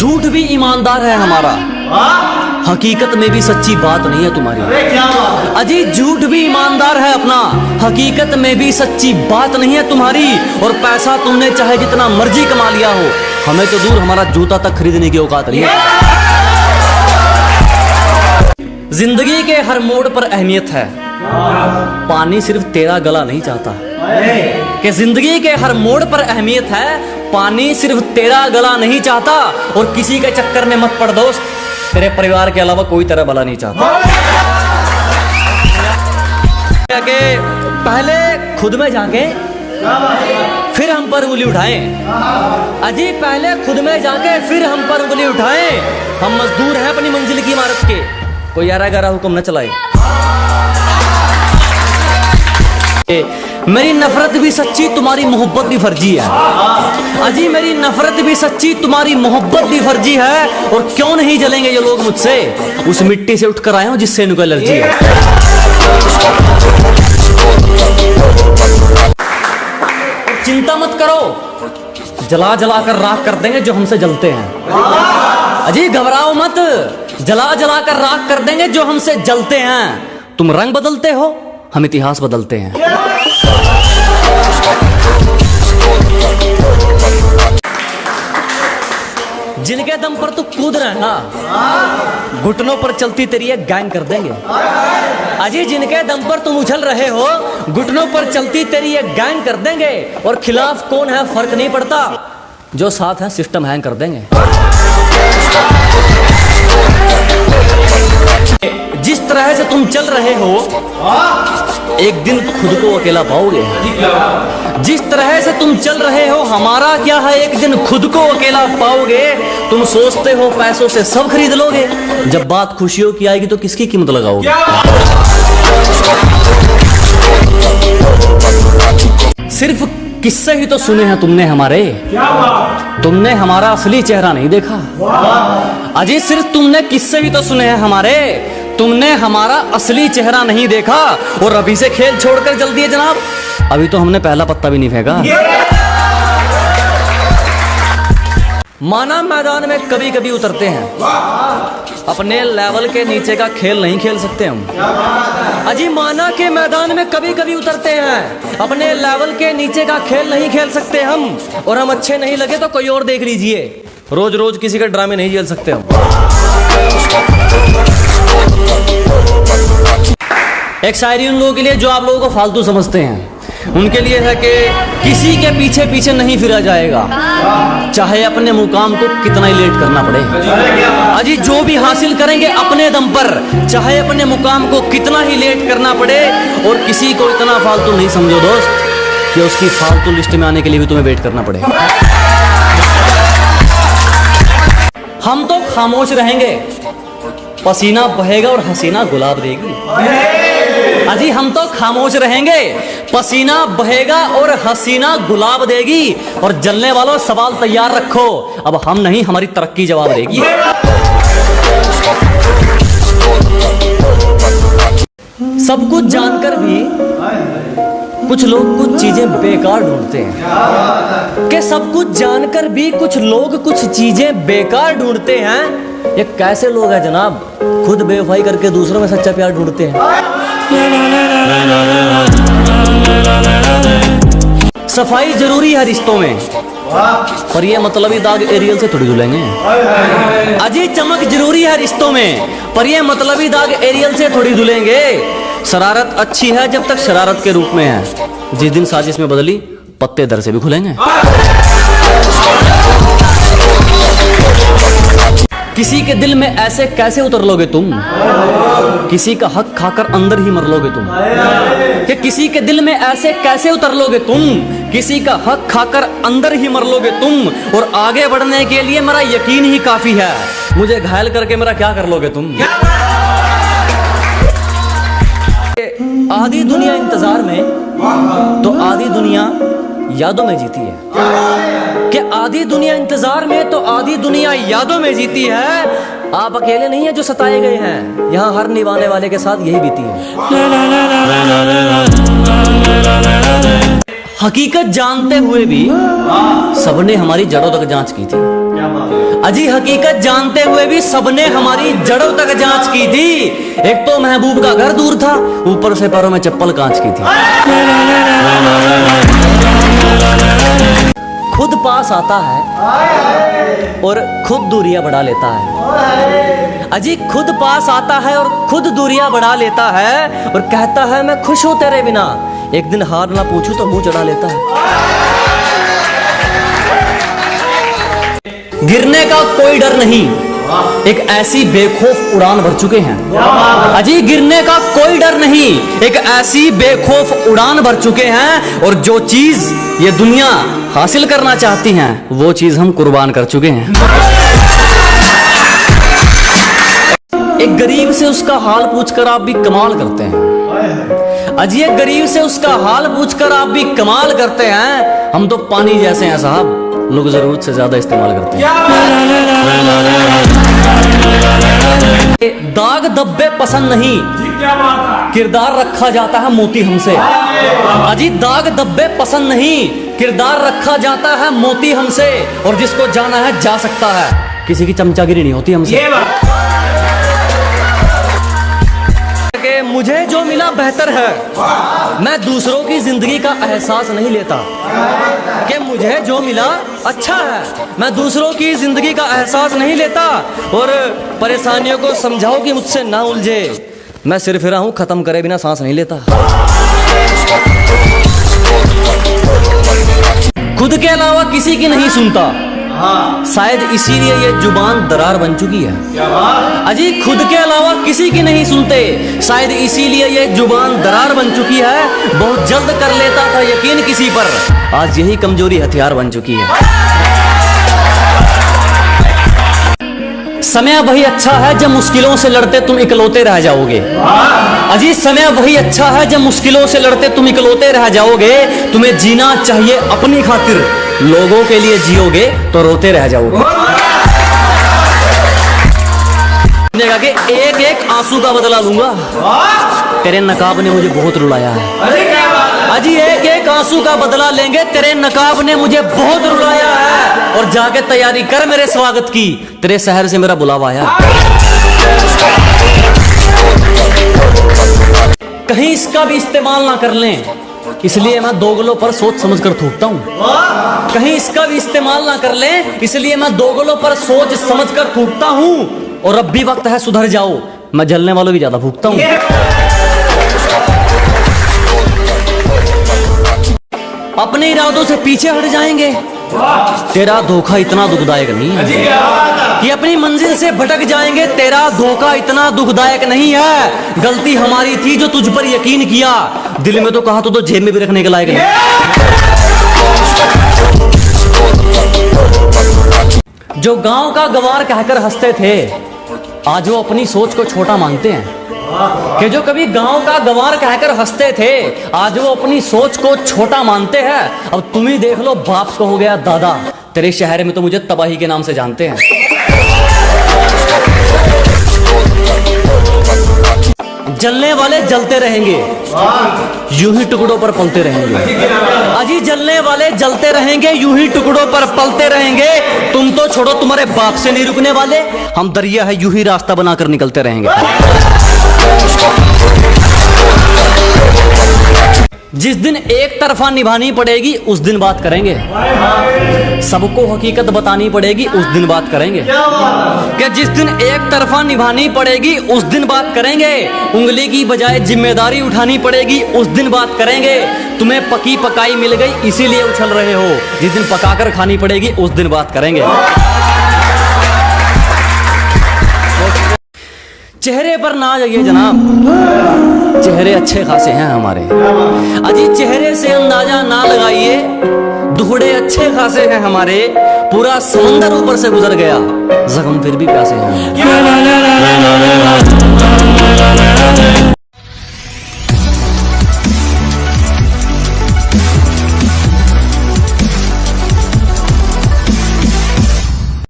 झूठ भी ईमानदार है हमारा, हकीकत में भी सच्ची बात नहीं है तुम्हारी। अजी झूठ भी ईमानदार है अपना, हकीकत में भी सच्ची बात नहीं है तुम्हारी। और पैसा तुमने चाहे जितना मर्जी कमा लिया हो, हमें तो दूर हमारा जूता तक खरीदने की औकात नहीं है। जिंदगी के हर मोड़ पर अहमियत है, पानी सिर्फ तेरा गला नहीं चाहता। कि जिंदगी के हर मोड़ पर अहमियत है, पानी सिर्फ तेरा गला नहीं चाहता। और किसी के चक्कर में मत पड़ दोस्त, तेरे परिवार के अलावा कोई तेरा भला नहीं चाहता। कि पहले खुद में जाके फिर हम पर उंगली उठाएं। अजी पहले खुद में जाके फिर हम पर उंगली उठाएं। हम मजदूर हैं अपनी मंजिल की इमारत के, कोई यारा गारा हुक्म न चलाए। मेरी नफरत भी सच्ची, तुम्हारी मोहब्बत भी फर्जी है। अजी मेरी नफरत भी सच्ची, तुम्हारी मोहब्बत भी फर्जी है। और क्यों नहीं जलेंगे ये लोग मुझसे, उस मिट्टी से उठकर आए हो जिससे इनको एलर्जी है। चिंता मत करो, जला जला कर राख कर देंगे जो हमसे जलते हैं। अजी घबराओ मत, जला जला कर राख कर देंगे जो हमसे जलते हैं। तुम रंग बदलते हो, हम इतिहास बदलते हैं। जिनके दम पर तू कूद रहा है ना, घुटनों पर चलती तेरी एक गैंग कर देंगे। अजी जिनके दम पर तुम उछल रहे हो, घुटनों पर चलती तेरी एक गैंग कर देंगे। और खिलाफ कौन है फर्क नहीं पड़ता, जो साथ है सिस्टम हैंग कर देंगे। जिस तरह से तुम चल रहे हो, एक दिन खुद को अकेला पाओगे। जिस तरह से तुम चल रहे हो, हमारा क्या है, एक दिन खुद को अकेला पाओगे। तुम सोचते हो पैसों से सब खरीद लोगे, जब बात खुशियों की आएगी तो किसकी कीमत लगाओगे। सिर्फ किस्से ही तो सुने हैं तुमने हमारे, तुमने हमारा असली चेहरा नहीं देखा। अजी सिर्फ तुमने किस्से ही तो सुने हैं हमारे, तुमने हमारा असली चेहरा नहीं देखा। और अभी से खेल छोड़कर जल्दी है जनाब, अभी तो हमने पहला पत्ता भी नहीं फेंका। माना मैदान में कभी कभी उतरते हैं, अपने लेवल के नीचे का खेल नहीं खेल सकते हम। अजी माना के मैदान में कभी कभी उतरते हैं, अपने लेवल के नीचे का खेल नहीं खेल सकते हम। और हम अच्छे नहीं लगे तो कोई और देख लीजिए, रोज रोज किसी के ड्रामे नहीं झेल सकते हम। एक शायरी उन लोगों के लिए जो आप लोगों को फालतू समझते हैं, उनके लिए है कि किसी के पीछे पीछे नहीं फिरा जाएगा, चाहे अपने मुकाम को कितना ही लेट करना पड़े। अजी जो भी हासिल करेंगे अपने दम पर, चाहे अपने मुकाम को कितना ही लेट करना पड़े। और किसी को इतना फालतू नहीं समझो दोस्त कि उसकी फालतू लिस्ट में आने के लिए भी तुम्हें वेट करना पड़े। हम तो खामोश रहेंगे, पसीना बहेगा और हसीना गुलाब देगी। अजी हम तो खामोश रहेंगे, पसीना बहेगा और हसीना गुलाब देगी। और जलने वालों सवाल तैयार रखो, अब हम नहीं हमारी तरक्की जवाब देगी। सब कुछ जानकर भी कुछ लोग कुछ चीजें बेकार ढूंढते हैं। कि सब कुछ जानकर भी कुछ लोग कुछ चीजें बेकार ढूंढते हैं। ये कैसे लोग हैं जनाब, खुद बेवफाई करके दूसरों में सच्चा प्यार ढूंढते हैं। सफाई जरूरी है रिश्तों में, पर ये मतलबी दाग एरियल से थोड़ी धुलेंगे। अजी चमक जरूरी है रिश्तों में, पर ये मतलबी दाग एरियल से थोड़ी धुलेंगे। शरारत अच्छी है जब तक शरारत के रूप में है, जिस दिन साजिश में बदली पत्ते दर से भी खुलेंगे। किसी के दिल में ऐसे कैसे उतर लोगे तुम, किसी का हक खाकर अंदर ही मर लोगे तुम। कि किसी के दिल में ऐसे कैसे उतर लोगे तुम, किसी का हक खाकर अंदर ही मर लोगे तुम। और आगे बढ़ने के लिए मेरा यकीन ही काफी है, मुझे घायल करके मेरा क्या कर लोगे तुम। आधी दुनिया इंतजार में तो आधी दुनिया यादों में जीती है। कि आधी दुनिया इंतजार में तो आधी दुनिया यादों में जीती है। आप अकेले नहीं है जो सताए गए हैं, यहाँ हर निभाने वाले के साथ यही बीती है। हकीकत जानते हुए भी सबने हमारी जड़ों तक जांच की थी। अजी हकीकत जानते हुए भी सबने हमारी जड़ों तक जांच की थी। एक तो महबूब का घर दूर था, ऊपर से पैरों में चप्पल कांच की थी। खुद पास आता है और खुद दूरियां बढ़ा लेता है। अजी खुद पास आता है और खुद दूरियां बढ़ा लेता है और कहता है मैं खुश हूं तेरे बिना। एक दिन हार ना पूछूं तो मुंह चढ़ा लेता है। गिरने का कोई डर नहीं, एक ऐसी बेखौफ उड़ान भर चुके हैं। अजी गिरने का कोई डर नहीं, एक ऐसी बेखौफ उड़ान भर चुके हैं। और जो चीज ये दुनिया हासिल करना चाहती हैं वो चीज हम कुर्बान कर चुके हैं। एक गरीब से उसका हाल पूछकर आप भी कमाल करते हैं। अजी एक गरीब से उसका हाल पूछकर आप भी कमाल करते हैं। हम तो पानी जैसे हैं साहब, लोग जरूरत से ज्यादा इस्तेमाल करते हैं। दाग धब्बे पसंद नहीं, किरदार रखा जाता है मोती हमसे। अजी दाग धब्बे पसंद नहीं, किरदार रखा जाता है मोती हमसे। और जिसको जाना है जा सकता है, किसी की चमचागिरी नहीं होती हमसे। मुझे जो मिला बेहतर है, मैं दूसरों की जिंदगी का एहसास नहीं लेता। कि मुझे जो मिला अच्छा है, मैं दूसरों की जिंदगी का एहसास नहीं लेता। और परेशानियों को समझाओ कि मुझसे ना उलझे, मैं सिर फिरा हूं खत्म करे बिना सांस नहीं लेता। खुद के अलावा किसी की नहीं सुनता, शायद इसीलिए ये जुबान दरार बन चुकी है। अजी खुद के अलावा किसी की नहीं सुनते, शायद इसीलिए ये जुबान दरार बन चुकी है। बहुत जल्द कर लेता था यकीन किसी पर, आज यही कमजोरी हथियार बन चुकी है। समय वही अच्छा है जब मुश्किलों से लड़ते तुम इकलौते रह जाओगे। अजी समय वही अच्छा है जब मुश्किलों से लड़ते तुम इकलौते रह जाओगे। तुम्हें जीना चाहिए अपनी खातिर, लोगों के लिए जियोगे तो रोते रह जाओगे। कि एक एक आंसू का बदला लूंगा, तेरे नकाब ने मुझे बहुत रुलाया है। अजी एक एक आंसू का बदला लेंगे, तेरे नकाब ने मुझे बहुत रुलाया है। और जाके तैयारी कर मेरे स्वागत की, तेरे शहर से मेरा बुलावा आया। कहीं इसका भी इस्तेमाल ना कर लें, इसलिए मैं दोगलों पर सोच समझ कर थूकता हूँ। कहीं इसका भी इस्तेमाल ना कर लें, इसलिए मैं दोगलों पर सोच समझ कर थूकता हूँ। और अब भी वक्त है सुधर जाओ, मैं जलने वालों की ज्यादा भूखता हूँ। अपने इरादों से पीछे हट जाएंगे, तेरा धोखा इतना दुखदायक नहीं है। कि अपनी मंजिल से भटक जाएंगे, तेरा धोखा इतना दुखदायक नहीं है। गलती हमारी थी जो तुझ पर यकीन किया, दिल में तो कहा तो जेब में भी रखने के लायक नहीं। जो गांव का गंवार कहकर हंसते थे, आज वो अपनी सोच को छोटा मानते हैं। कि जो कभी गांव का गंवार कहकर हंसते थे, आज वो अपनी सोच को छोटा मानते हैं। अब तुम ही देख लो, बाप को हो गया दादा, तेरे शहर में तो मुझे तबाही के नाम से जानते हैं। जलने वाले जलते रहेंगे, यूं ही टुकड़ों पर पलते रहेंगे। अजी जलने वाले जलते रहेंगे, यूं ही टुकड़ों पर पलते रहेंगे। तुम तो छोड़ो, तुम्हारे बाप से नहीं रुकने वाले, हम दरिया है यूं ही रास्ता बनाकर निकलते रहेंगे। जिस दिन एक तरफा निभानी पड़ेगी उस दिन बात करेंगे। सबको हकीकत बतानी पड़ेगी उस दिन बात करेंगे। कि जिस दिन एक तरफा निभानी पड़ेगी उस दिन बात करेंगे। उंगली की बजाय जिम्मेदारी उठानी पड़ेगी उस दिन बात करेंगे। तुम्हें पकी पकाई मिल गई इसीलिए उछल रहे हो, जिस दिन पकाकर खानी पड़ेगी उस दिन बात करेंगे। चेहरे पर ना जाइए जनाब, चेहरे अच्छे खासे हैं हमारे। अजी चेहरे से अंदाजा ना लगाइए, दुहड़े अच्छे खासे हैं हमारे। पूरा समंदर ऊपर से गुजर गया, जख्म फिर भी प्यासे हैं।